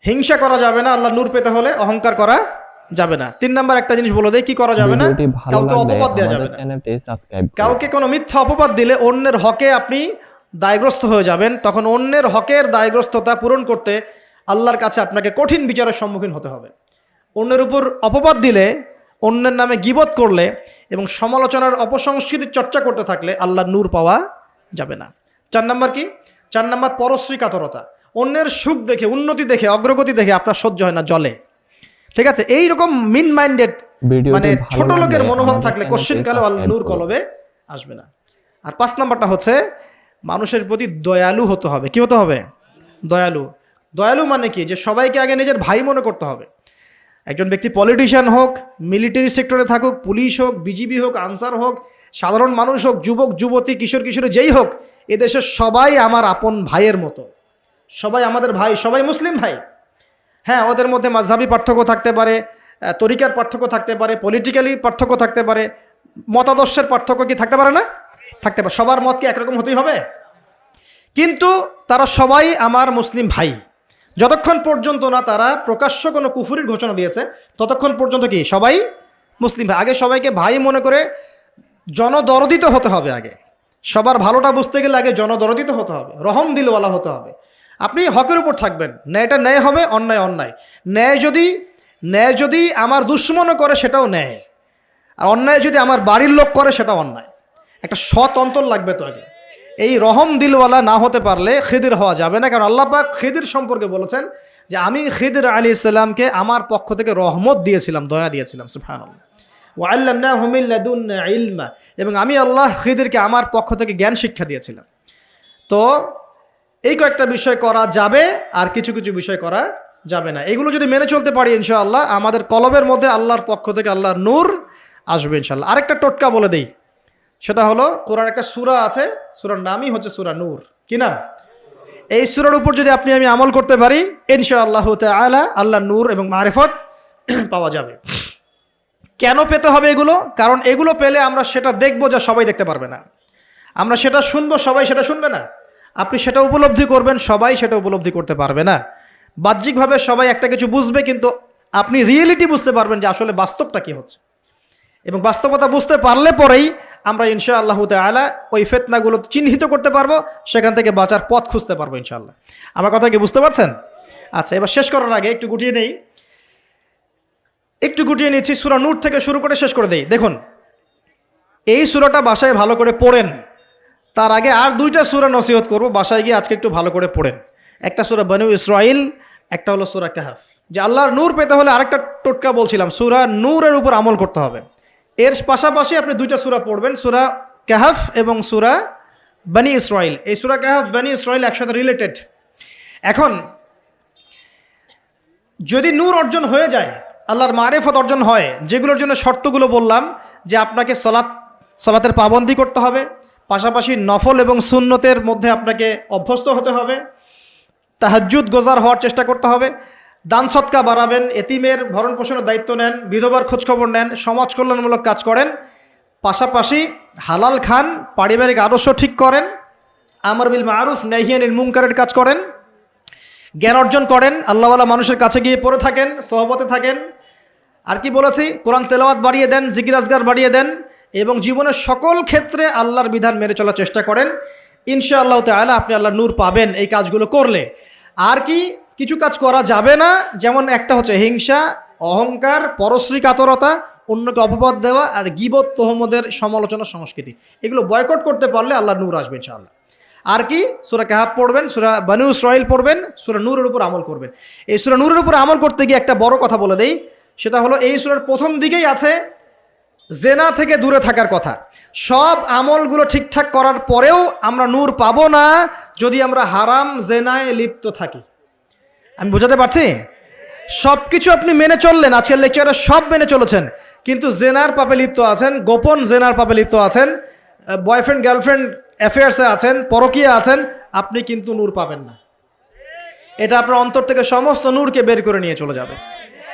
হিংসা করা যাবে না আল্লাহ নূর পেতে হলে, অহংকার করা যাবে না। 3 নাম্বার একটা জিনিস বলে দেই কি করা যাবে না, কাউকে অপবাদ দেওয়া যাবে না। কাউকে কোনো মিথ্যা অপবাদ দিলে অন্যের হকে আপনি দায়গ্রস্ত হয়ে যাবেন, তখন অন্যের হকের দায়গ্রস্ততা পূরণ করতে আল্লাহর কাছে আপনাকে কঠিন বিচারের সম্মুখীন হতে হবে। অন্যের উপর অপবাদ দিলে, অন্যের নামে গীবত করলে এবং সমালোচনার অপসংস্কৃতির চর্চা করতে থাকলে আল্লাহর নূর পাওয়া যাবে না। 4 নাম্বার কি? 4 নাম্বার পরশ্রী কাতরতা। অন্যের সুখ দেখে, উন্নতি দেখে, অগ্রগতি দেখে আপনার সহ্য হয় না, জলে। ঠিক আছে, এইরকম মিন মাইন্ডেড মানে ছোট লোকের মনোভাব থাকলে কোশ্চিন কালে আল্লাহর নূর কলবে আসবে না। আর 5 নাম্বারটা হচ্ছে মানুষের প্রতি দয়ালু হতে হবে। কি হতে হবে? দয়ালু। দয়ালু মানে কি? যে সবাইকে আগে নিজের ভাই মনে করতে হবে। একজন ব্যক্তি পলিটিশিয়ান হোক, মিলিটারি সেক্টরে থাকুক, পুলিশ হোক, বিজিবি হোক, আনসার হোক, সাধারণ মানুষ হোক, যুবক যুবতী, কিশোর কিশোরী যেই হোক, এদেশের সবাই আমার আপন ভাইয়ের মতো, সবাই আমাদের ভাই, সবাই মুসলিম ভাই। হ্যাঁ, ওদের মধ্যে মাযহাবী পার্থক্য থাকতে পারে, তরিকার পার্থক্য থাকতে পারে, পলিটিক্যালি পার্থক্য থাকতে পারে, মতাদর্শের পার্থক্য কি থাকতে পারে না? থাকতে পারে। সবার মত কি একরকম হতেই হবে? কিন্তু তারা সবাই আমার মুসলিম ভাই। যতক্ষণ পর্যন্ত না তারা প্রকাশ্য কোনো কুফরির ঘোষণা দিয়েছে, ততক্ষণ পর্যন্ত কি সবাই মুসলিম ভাই। আগে সবাইকে ভাই মনে করে জনদরদিত হতে হবে। আগে সবার ভালোটা বুঝতে গেলে আগে জনদরদিত হতে হবে, রহম দিলওয়ালা হতে হবে। আপনি হকের উপর থাকবেন, ন্যায়টা ন্যায় হবে, অন্যায় অন্যায়। ন্যায় যদি আমার দুশ্মনও করে সেটাও ন্যায়, আর অন্যায় যদি আমার বাড়ির লোক করে সেটাও অন্যায়। একটা সৎ অন্তর লাগবে তো আগে। এই রহম দিলওয়ালা না হতে পারলে খিদির হওয়া যাবে না। কারণ আল্লাহ পাক খিদির সম্পর্কে বলেছেন যে আমি খিদির আলাইহিস সালামকে আমার পক্ষ থেকে রহমত দিয়েছিলাম, দয়া দিয়েছিলাম। সুবহানাল্লাহ। ওয়া আল্লামনাহু মিন লাদুন্না ইলমা, এবং আমি আল্লাহ খিদিরকে আমার পক্ষ থেকে জ্ঞান শিক্ষা দিয়েছিলাম। তো এই কয়েকটা বিষয় করা যাবে, আর কিছু কিছু বিষয় করা যাবে না। এগুলো যদি মেনে চলতে পারি ইনশাআল্লাহ আমাদের কলবের মধ্যে আল্লাহর পক্ষ থেকে আল্লাহর নূর আসবে ইনশাআল্লাহ। আরেকটা টোটকা বলে দেই, সেটা হলো কোরআন একটা সূরা আছে, সূরার নামই হচ্ছে সূরা নূর। কি নাম? এই সূরার উপর যদি আপনি আমি আমল করতে পারি ইনশাআল্লাহ তাআলা আল্লাহর নূর এবং মারিফত পাওয়া যাবে। কেন পেতে হবে এগুলো? কারণ এগুলো পেলে আমরা সেটা দেখব যা সবাই দেখতে পারবে না, আমরা সেটা শুনবো সবাই সেটা শুনবে না, আপনি সেটা উপলব্ধি করবেন সবাই সেটা উপলব্ধি করতে পারবে না। বাহ্যিকভাবে সবাই একটা কিছু বুঝবে, কিন্তু আপনি রিয়েলিটি বুঝতে পারবেন যে আসলে বাস্তবটা কি হচ্ছে। এবং বাস্তবতা বুঝতে পারলে পরেই আমরা ইনশাআল্লাহ তাআলা ওই ফিতনাগুলো চিহ্নিত করতে পারবো, সেখান থেকে বাঁচার পথ খুঁজতে পারবো ইনশাআল্লাহ। আমার কথা কি বুঝতে পারছেন? আচ্ছা, এবার শেষ করার আগে একটু গুটিয়ে নিচ্ছি। সূরা নূর থেকে শুরু করে শেষ করে দেই। দেখুন, এই সূরাটা বাসায় ভালো করে পড়েন। তার আগে আর 2টা সূরা নসিহত করব, বাসায় গিয়ে আজকে একটু ভালো করে পড়েন। একটা সূরা বনু ইসরাইল, একটা হলো সূরা কাহফ। যে আল্লাহর নূর পেতে হলে আরেকটা টোটকা বলছিলাম, সূরা নূরের উপর আমল করতে হবে। এর পাশাপাশি আপনি 2টা সূরা পড়বেন, সূরা কাহফ এবং সূরা বনি ইসরাইল। এই সূরা কাহফ, বনি ইসরাইল একসাথে রিলেটেড। এখন যদি নূর অর্জন হয়ে যায়, আল্লাহর মারিফত অর্জন হয়, যেগুলোর জন্য শর্তগুলো বললাম, যে আপনাকে সলাতের পাবন্দি করতে হবে, পাশাপাশি নফল এবং সুন্নতের মধ্যে আপনাকে অভ্যস্ত হতে হবে, তাহাজ্জুদ গোজার হওয়ার চেষ্টা করতে হবে, দান সৎকা বাড়াবেন, এতিমের ভরণ পোষণের দায়িত্ব নেন, বিধবার খোঁজখবর নেন, সমাজ কল্যাণমূলক কাজ করেন, পাশাপাশি হালাল খান, পারিবারিক আদর্শ ঠিক করেন, আমর বিল মারুফ নাহি আনিল মুনকারের কাজ করেন, জ্ঞান অর্জন করেন, আল্লাহওয়ালা মানুষের কাছে গিয়ে পড়ে থাকেন, সহবতে থাকেন। আর কি বলেছি? কোরআন তেলাওয়াত বাড়িয়ে দেন, জিকির আজগার বাড়িয়ে দেন, এবং জীবনের সকল ক্ষেত্রে আল্লাহর বিধান মেনে চলার চেষ্টা করেন। ইনশাআল্লাহ তাআলা আপনি আল্লাহর নূর পাবেন এই কাজগুলো করলে। আর কি কিছু কাজ করা যাবে না, যেমন একটা হচ্ছে হিংসা, অহংকার, পরশ্রী কাতরতা, অন্যকে অপবাদ দেওয়া, আর গীবত তোহমদের সমালোচনা সংস্কৃতি। এগুলো বয়কট করতে পারলে আল্লাহর নূর আসবে ইনশাআল্লাহ। আর কি? সূরা কাহফ পড়বেন, সূরা বনু ইসরাইল পড়বেন, সূরা নূরের উপর আমল করবেন। এই সূরা নূরের উপর আমল করতে গিয়ে একটা বড় কথা বলে দেই, সেটা হলো এই সূরার প্রথম দিকেই আছে জেনা থেকে দূরে থাকার কথা। সব আমলগুলো ঠিকঠাক করার পরেও আমরা নূর পাবো না যদি আমরা হারাম জেনায় লিপ্ত থাকি। আমি বোঝাতে পারছি? সব কিছু আপনি মেনে চললেন, আজকের লেকচারে সব মেনে চলেছেন, কিন্তু জেনার পাপে লিপ্ত আছেন, গোপন জেনার পাপে লিপ্ত আছেন, বয়ফ্রেন্ড গার্লফ্রেন্ড অ্যাফেয়ার্সে আছেন, পরকীয়া আছেন, আপনি কিন্তু নূর পাবেন না। এটা আপনার অন্তর থেকে সমস্ত নূরকে বের করে নিয়ে চলে যাবে।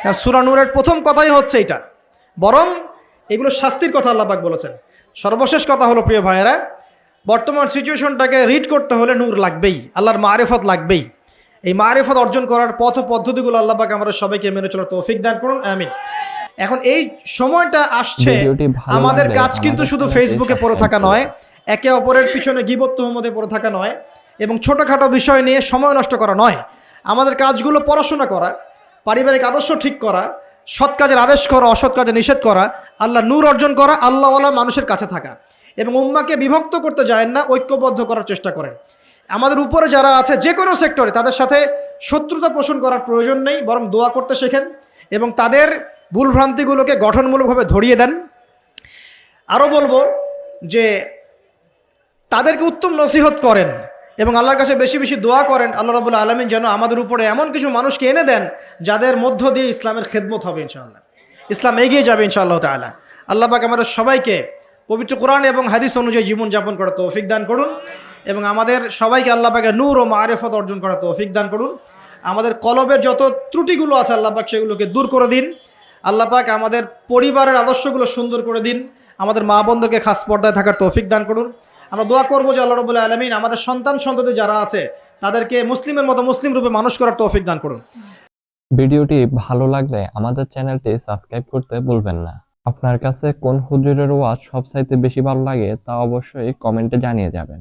কারণ সূরা নূরের প্রথম কথাই হচ্ছে এটা। বরং এগুলো শাস্তির কথা আল্লাহ পাক বলেছেন। সর্বশেষ কথা হলো প্রিয় ভাইয়েরা, বর্তমান সিচুয়েশনটাকে রিড করতে হলে নূর লাগবেই, আল্লাহর মারিফত লাগবেই। এই মারিফত অর্জন করার পথ ও পদ্ধতিগুলো আল্লাহ পাক আমাদের সবাইকে মেনে চলার তৌফিক দান করুন, আমিন। এখন এই সময়টা আসছে, আমাদের কাজ কিন্তু শুধু ফেসবুকে পড়ে থাকা নয়, একে অপরের পিছনে গীবত তুহমতে পড়ে থাকা নয়, এবং ছোটোখাটো বিষয় নিয়ে সময় নষ্ট করা নয়। আমাদের কাজগুলো পড়াশোনা করা, পারিবারিক আদর্শ ঠিক করা, সৎ কাজের আদেশ করা, অসৎ কাজে নিষেধ করা, আল্লাহ নূর অর্জন করা, আল্লাহওয়ালা মানুষের কাছে থাকা, এবং উম্মাকে বিভক্ত করতে যায় না, ঐক্যবদ্ধ করার চেষ্টা করেন। আমাদের উপরে যারা আছে যে কোনো সেক্টরে, তাদের সাথে শত্রুতা পোষণ করার প্রয়োজন নেই, বরং দোয়া করতে শেখেন এবং তাদের ভুলভ্রান্তিগুলোকে গঠনমূলকভাবে ধরিয়ে দেন। আরও বলবো যে তাদেরকে উত্তম নসিহত করেন এবং আল্লাহর কাছে বেশি বেশি দোয়া করেন আল্লাহ রাব্বুল আলামিন যেন আমাদের উপরে এমন কিছু মানুষকে এনে দেন যাদের মধ্য দিয়ে ইসলামের খেদমত হবে ইনশাআল্লাহ, ইসলাম এগিয়ে যাবে ইনশাআল্লাহ তাআলা। আল্লাহ পাক আমাদের সবাইকে পবিত্র কোরআন এবং হাদিস অনুযায়ী জীবনযাপন করার তৌফিক দান করুন এবং আমাদের সবাইকে আল্লাহ পাকের নূর ও মারিফত অর্জন করার তৌফিক দান করুন। আমাদের কলবের যত ত্রুটিগুলো আছে আল্লাহ পাক সেগুলোকে দূর করে দিন। আল্লাহ পাক আমাদের পরিবারের আদর্শগুলো সুন্দর করে দিন। আমাদের মা বোনদেরকে খাস পর্দায় থাকার তৌফিক দান করুন। আমরা দোয়া করবো যে আল্লাহ রাব্বুল আলামিন আমাদের সন্তান সন্ততি যারা আছে তাদেরকে মুসলিমের মতো মুসলিম রূপে মানুষ করার তৌফিক দান করুন। ভিডিওটি ভালো লাগলে আমাদের চ্যানেলটি সাবস্ক্রাইব করতে ভুলবেন না। আপনার কাছে কোন হুজুরের ওয়াজ সবচাইতে বেশি ভালো লাগে তা অবশ্যই কমেন্টে জানিয়ে যাবেন।